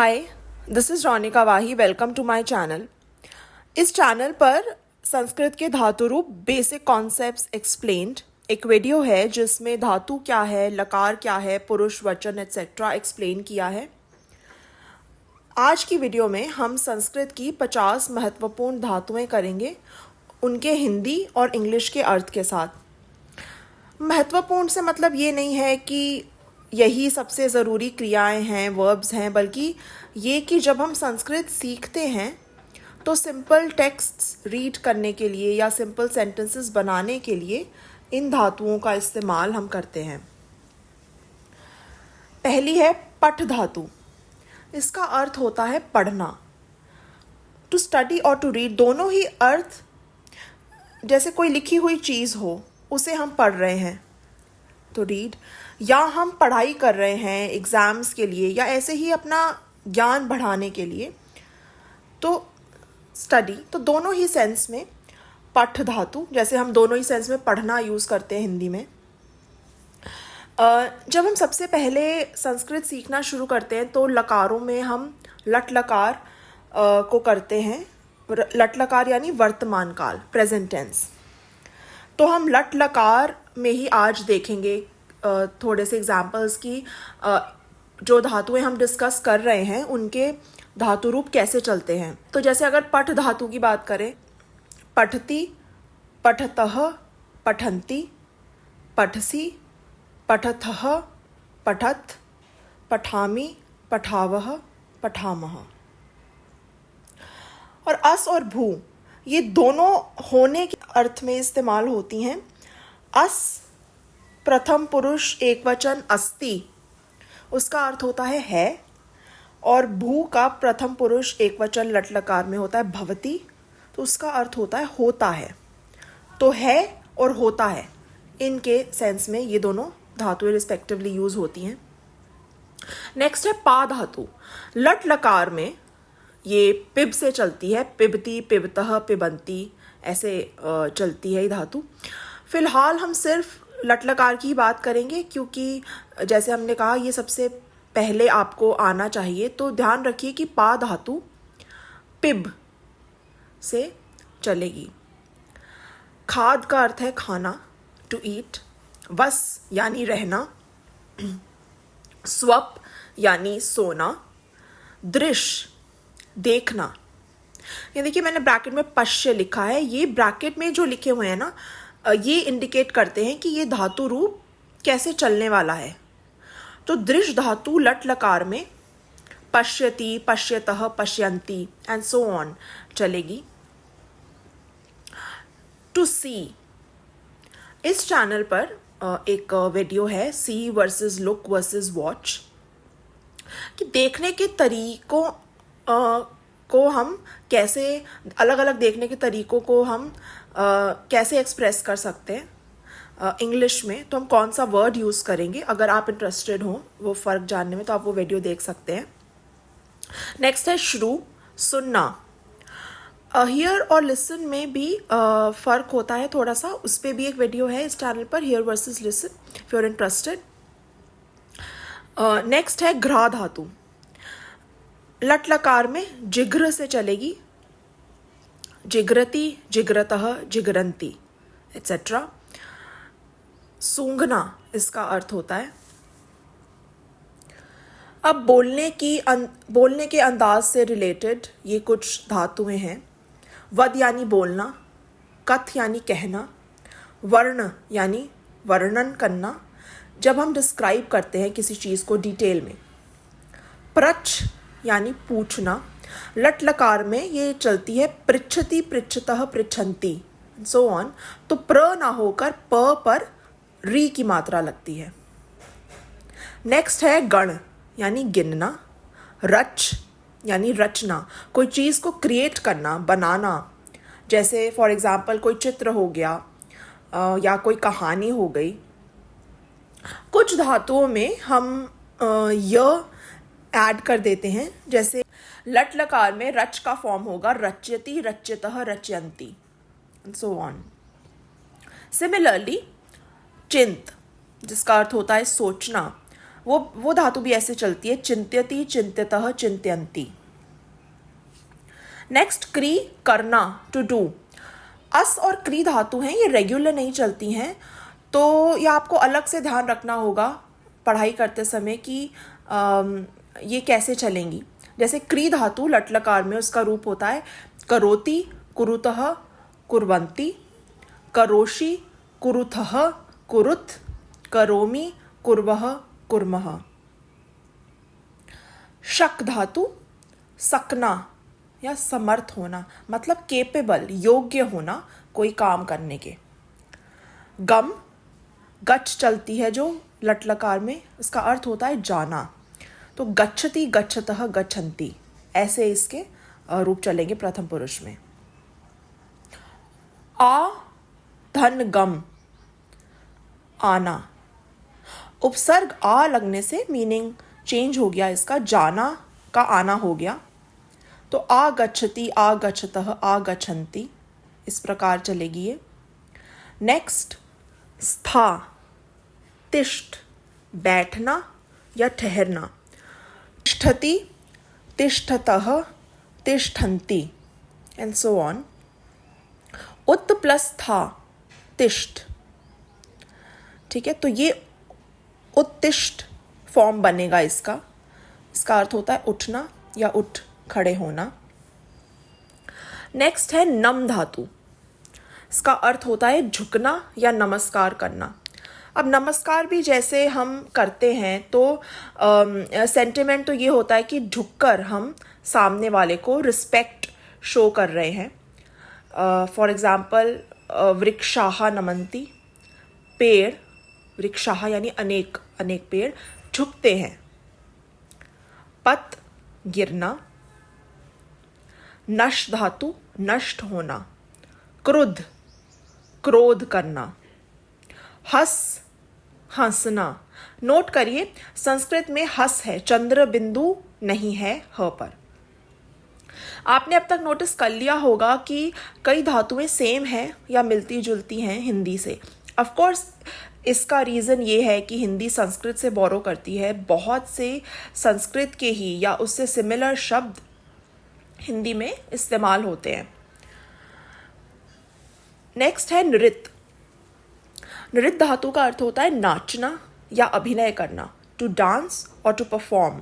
Hi, this is Ronika Wahi. Welcome to my channel. इस channel पर संस्कृत के धातु रूप बेसिक कॉन्सेप्ट्स एक्सप्लेन्ड एक वीडियो है जिसमें धातु क्या है, लकार क्या है, पुरुष वचन एटसेट्रा एक्सप्लेन किया है। आज की वीडियो में हम संस्कृत की 50 महत्वपूर्ण धातुएं करेंगे, उनके हिंदी और इंग्लिश के अर्थ के साथ। महत्वपूर्ण से मतलब ये नहीं है कि यही सबसे ज़रूरी क्रियाएं हैं, वर्ब्स हैं, बल्कि ये कि जब हम संस्कृत सीखते हैं तो सिंपल टेक्स्ट्स रीड करने के लिए या सिंपल सेंटेंसेस बनाने के लिए इन धातुओं का इस्तेमाल हम करते हैं। पहली है पठ धातु। इसका अर्थ होता है पढ़ना। टू स्टडी और टू रीड दोनों ही अर्थ, जैसे कोई लिखी हुई चीज़ हो उसे हम पढ़ रहे हैं तो रीड, या हम पढ़ाई कर रहे हैं एग्ज़ाम्स के लिए या ऐसे ही अपना ज्ञान बढ़ाने के लिए तो स्टडी। तो दोनों ही सेंस में पठ धातु, जैसे हम दोनों ही सेंस में पढ़ना यूज़ करते हैं हिंदी में। जब हम सबसे पहले संस्कृत सीखना शुरू करते हैं तो लकारों में हम लट लकार को करते हैं। लट लकार यानी वर्तमान काल, प्रेजेंट टेंस। तो हम लट लकार में ही आज देखेंगे थोड़े से एग्जाम्पल्स की जो धातुएं हम डिस्कस कर रहे हैं उनके धातु रूप कैसे चलते हैं। तो जैसे अगर पठ धातु की बात करें, पठति, पठतः, पठन्ति, पठसि, पठथः, पठत, पठामि, पठावः, पठामः। और अस और भू ये दोनों होने के अर्थ में इस्तेमाल होती हैं। अस प्रथम पुरुष एकवचन अस्ति, उसका अर्थ होता है, और भू का प्रथम पुरुष एकवचन लटलकार में होता है भवति, तो उसका अर्थ होता है होता है। तो है और होता है, इनके सेंस में ये दोनों धातुएं रिस्पेक्टिवली यूज होती हैं। नेक्स्ट है पा धातु। लट लकार में ये पिब से चलती है, पिबती, पिबतः, पिबंती, ऐसे चलती है ये धातु। फिलहाल हम सिर्फ लट लकार की बात करेंगे क्योंकि जैसे हमने कहा ये सबसे पहले आपको आना चाहिए। तो ध्यान रखिए कि पा धातु पिब से चलेगी। खाद का अर्थ है खाना, टू ईट। वस यानी रहना। स्वप यानी सोना। दृश्य देखना। ये देखिए मैंने ब्रैकेट में पश्य लिखा है। ये ब्रैकेट में जो लिखे हुए हैं ना, ये इंडिकेट करते हैं कि ये धातु रूप कैसे चलने वाला है। तो दृश्य धातु लट लकार में पश्यति, पश्यतः, पश्यन्ति एंड सो ऑन चलेगी। टू सी, इस चैनल पर एक वीडियो है see versus look versus watch, कि देखने के तरीकों को हम कैसे, अलग अलग देखने के तरीकों को हम कैसे एक्सप्रेस कर सकते हैं इंग्लिश में। तो हम कौन सा वर्ड यूज़ करेंगे, अगर आप इंटरेस्टेड हो वो फ़र्क जानने में तो आप वो वीडियो देख सकते हैं। नेक्स्ट है श्रु, सुनना। हियर और लिसन में भी फ़र्क होता है थोड़ा सा, उस पर भी एक वीडियो है इस चैनल पर, hear versus listen, if you are interested. Next है घ्रा धातु। लट लकार में जिघ्र से चलेगी। जिघ्रति, जिघ्रतः, जिघ्रन्ति एटसेट्रा। सूंघना इसका अर्थ होता है। अब बोलने के अंदाज से रिलेटेड ये कुछ धातुएं हैं। वद यानी बोलना, कथ यानी कहना, वर्ण यानी वर्णन करना, जब हम डिस्क्राइब करते हैं किसी चीज़ को डिटेल में। प्रच यानी पूछना। लट लकार में ये चलती है पृच्छति, पृच्छतः, पृच्छन्ति सो ऑन। तो प्र ना होकर प पर री की मात्रा लगती है। नेक्स्ट है गण यानी गिनना। रच यानी रचना, कोई चीज़ को क्रिएट करना, बनाना। जैसे फॉर एग्जाम्पल कोई चित्र हो गया या कोई कहानी हो गई। कुछ धातुओं में हम य ऐड कर देते हैं, जैसे लट लकार में रच का फॉर्म होगा रच्यति, रच्यतः, रच्यन्ति सो ऑन। सिमिलरली चिंत, जिसका अर्थ होता है सोचना, वो धातु भी ऐसे चलती है, चिंत्यति, चिंत्यतः, चिंत्यन्ति। नेक्स्ट क्री, करना, टू डू। अस और क्री धातु हैं, ये रेगुलर नहीं चलती हैं, तो ये आपको अलग से ध्यान रखना होगा पढ़ाई करते समय कि ये कैसे चलेंगी। जैसे क्री धातु लट लकार में उसका रूप होता है करोति, कुरुतः, कुर्वन्ति, करोषि, कुरुथः, कुरुत, करोमि, कुर्वः, कुर्मः। शक धातु सकना या समर्थ होना, मतलब केपेबल, योग्य होना कोई काम करने के। गम, गच्छ चलती है जो लट लकार में, उसका अर्थ होता है जाना, तो गच्छति, गच्छतः, गच्छन्ति, ऐसे इसके रूप चलेंगे प्रथम पुरुष में। आ, धन, गम, आना। उपसर्ग आ लगने से मीनिंग चेंज हो गया, इसका जाना का आना हो गया, तो आ गच्छति, आ गच्छतः, आ गच्छन्ति, इस प्रकार चलेगी ये। नेक्स्ट स्था, तिष्ठ, बैठना या ठहरना। तिष्ठति, तिष्ठतः, तिष्ठन्ति, एंड सो ऑन। उत प्लस था, तिष्ठ, ठीक है, तो ये उत्तिष्ठ फॉर्म बनेगा इसका अर्थ होता है उठना या उठ खड़े होना। नेक्स्ट है नम धातु, इसका अर्थ होता है झुकना या नमस्कार करना। अब नमस्कार भी जैसे हम करते हैं तो सेंटिमेंट तो ये होता है कि झुककर हम सामने वाले को रिस्पेक्ट शो कर रहे हैं। फॉर एग्जाम्पल वृक्षाः नमन्ति, पेड़, वृक्षाः यानी अनेक अनेक पेड़ झुकते हैं। पत, गिरना। नश धातु नष्ट होना। क्रुद्ध, क्रोध करना। हस, हंसना। नोट करिए संस्कृत में हस है, चंद्र बिंदु नहीं है ह पर। आपने अब तक नोटिस कर लिया होगा कि कई धातुएं सेम हैं या मिलती जुलती हैं हिंदी से। ऑफ कोर्स इसका रीज़न ये है कि हिंदी संस्कृत से बोरो करती है, बहुत से संस्कृत के ही या उससे सिमिलर शब्द हिंदी में इस्तेमाल होते हैं। नेक्स्ट है नृत्य। नृत्य धातु का अर्थ होता है नाचना या अभिनय करना, टू डांस और टू परफॉर्म।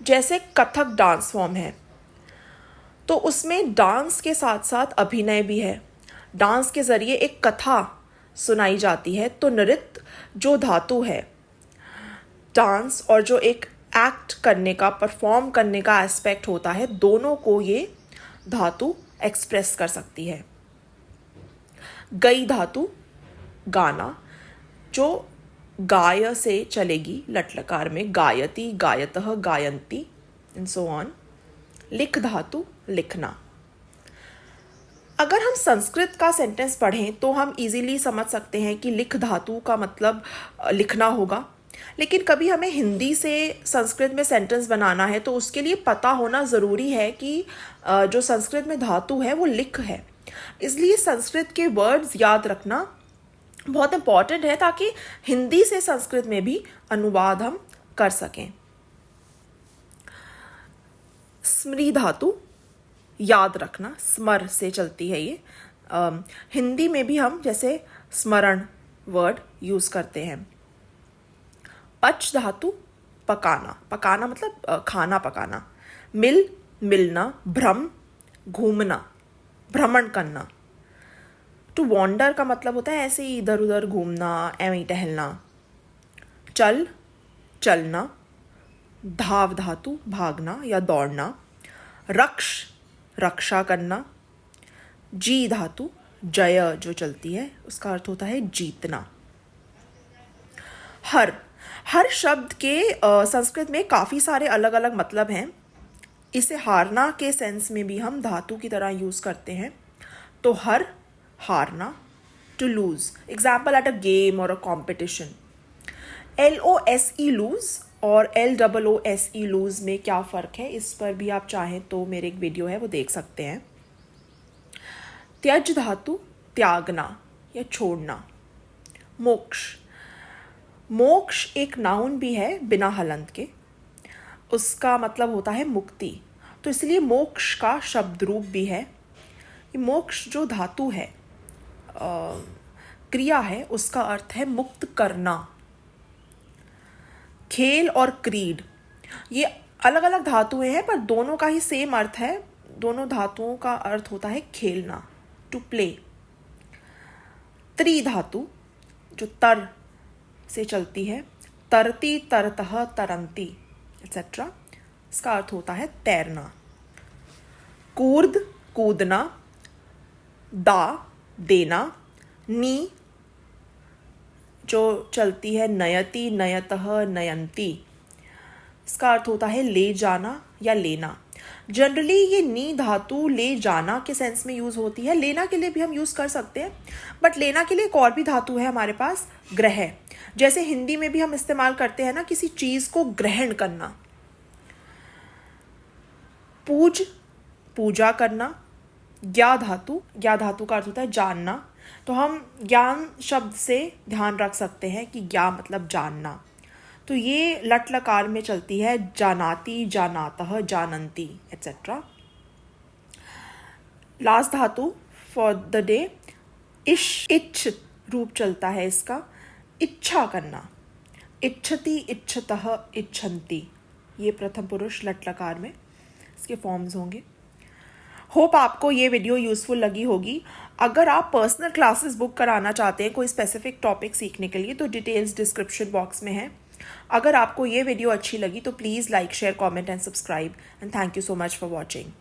जैसे कथक डांस फॉर्म है तो उसमें डांस के साथ साथ अभिनय भी है, डांस के जरिए एक कथा सुनाई जाती है। तो नृत्य जो धातु है, डांस और जो एक एक्ट करने का, परफॉर्म करने का एस्पेक्ट होता है, दोनों को ये धातु एक्सप्रेस कर सकती है। गई धातु गाना, जो गाय से चलेगी लट लकार में, गायति, गायतः, गायन्ति, एंड सो ऑन। लिख धातु लिखना। अगर हम संस्कृत का सेंटेंस पढ़ें तो हम इजीली समझ सकते हैं कि लिख धातु का मतलब लिखना होगा, लेकिन कभी हमें हिंदी से संस्कृत में सेंटेंस बनाना है तो उसके लिए पता होना ज़रूरी है कि जो संस्कृत में धातु है वो लिख है। इसलिए संस्कृत के वर्ड्स याद रखना बहुत इम्पॉर्टेंट है ताकि हिंदी से संस्कृत में भी अनुवाद हम कर सकें। स्मृ धातु याद रखना, स्मर से चलती है ये। हिंदी में भी हम जैसे स्मरण वर्ड यूज़ करते हैं। पच धातु पकाना, पकाना मतलब खाना पकाना। मिल, मिलना। भ्रम, घूमना, भ्रमण करना। टू वॉन्डर का मतलब होता है ऐसे ही इधर उधर घूमना, ऐਵੇਂ ही टहलना। चल, चलना। धाव धातु भागना या दौड़ना। रक्ष, रक्षा करना। जी धातु जय जो चलती है, उसका अर्थ होता है जीतना। हर शब्द के संस्कृत में काफ़ी सारे अलग अलग मतलब हैं। इसे हारना के सेंस में भी हम धातु की तरह यूज़ करते हैं। तो हर, हारना। To lose, example at a game और अ कॉम्पिटिशन। LOSE लूज और LOOSE लूज में क्या फ़र्क है, इस पर भी आप चाहें तो मेरे एक वीडियो है वो देख सकते हैं। त्यज धातु त्यागना या छोड़ना। मोक्ष, मोक्ष एक नाउन भी है बिना हलंत के, उसका मतलब होता है मुक्ति, तो इसलिए मोक्ष का शब्द रूप भी है। ये मोक्ष जो धातु है, क्रिया है, उसका अर्थ है मुक्त करना। खेल और क्रीड ये अलग अलग धातुएं हैं पर दोनों का ही सेम अर्थ है। दोनों धातुओं का अर्थ होता है खेलना, टू प्ले। त्रिधातु जो तर से चलती है, तरती, तरतः, तरंती एक्सेट्रा, इसका अर्थ होता है तैरना। कूर्द कूदना, दा देना, नी जो चलती है नयति, नयतः, नयंती, इसका अर्थ होता है ले जाना या लेना। जनरली ये नी धातु ले जाना के सेंस में यूज होती है, लेना के लिए भी हम यूज कर सकते हैं, बट लेना के लिए एक और भी धातु है हमारे पास, ग्रह। जैसे हिंदी में भी हम इस्तेमाल करते हैं ना, किसी चीज को ग्रहण करना। पूज पूजा करना। ज्ञा धातु का अर्थ होता है जानना, तो हम ज्ञान शब्द से ध्यान रख सकते हैं कि ज्ञा मतलब जानना, तो ये लट लकार में चलती है, जानाति, जानातः, जानंती एक्सेट्रा। लास्ट धातु फॉर द डे, इच्छ रूप चलता है इसका, इच्छा करना। इच्छति, इच्छतः, इच्छन्ति, ये प्रथम पुरुष लट लकार में इसके फॉर्म्स होंगे। होप आपको ये वीडियो यूज़फुल लगी होगी। अगर आप पर्सनल क्लासेस बुक कराना चाहते हैं कोई स्पेसिफिक टॉपिक सीखने के लिए, तो डिटेल्स डिस्क्रिप्शन बॉक्स में है। अगर आपको ये वीडियो अच्छी लगी तो please like, share, comment and subscribe, and thank you so much for watching.